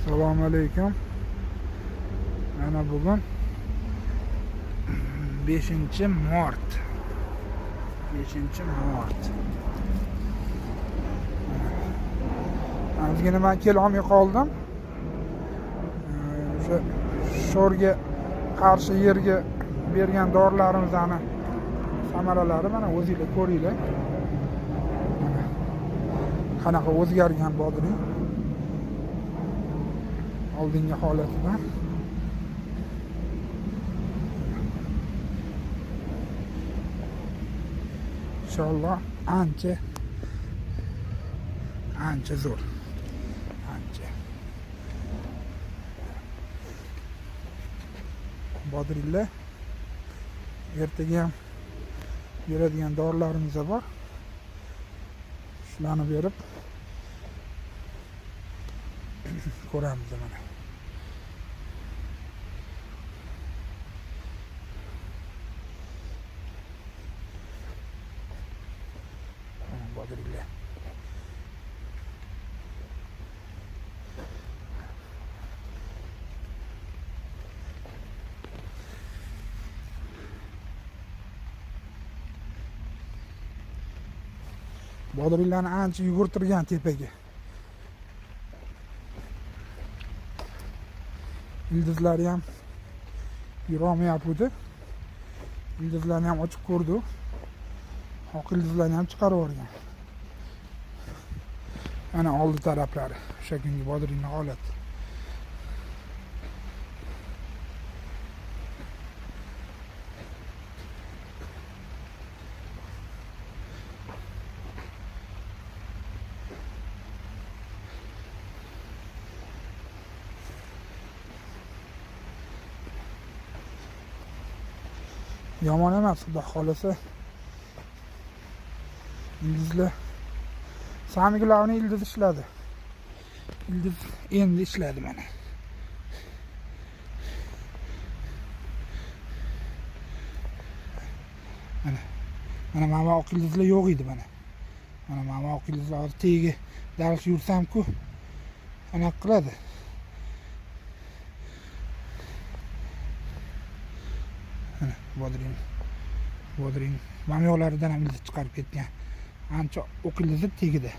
Assalomu alaykum. Mana bugun 5-mart. 5-mart. Ozgina men kelolmay qoldim. O'sha sho'rga qarshi yerga bergan dorilarimizning samaralari mana o'zingizlar ko'ringlar. Qanaqa o'zgargan bodring. Oldingi holatidan inshaalloh ancha zo'r, ancha bodringlar. Ertaga ham beradigan dorilarimiz bor. Shularni berib ko'ramiz mana. Bodringlar. Bodringlarni ancha yugurtirgan tepaga. Ildizlari ham yurolmayapti. Ildizlarni ham ochib ko'rdi. Oq ildizlarni ham chiqarib yuborgan. Mana oldi taraflari o'sha kungi bodringning holati. Yomon emas, xudo xolasa. Ildizlar samigilarni ildiz ishladi. Ildiz endi ishladi mana. Mana oq ildizlar yo'q edi mana. Mana oq ildizlar hozir tegi daraxt yursam-ku anaqa qiladi. Bodring mamyoqlaridan ham ildiz chiqarib ketgan. Ancha o'q ildiz tegida.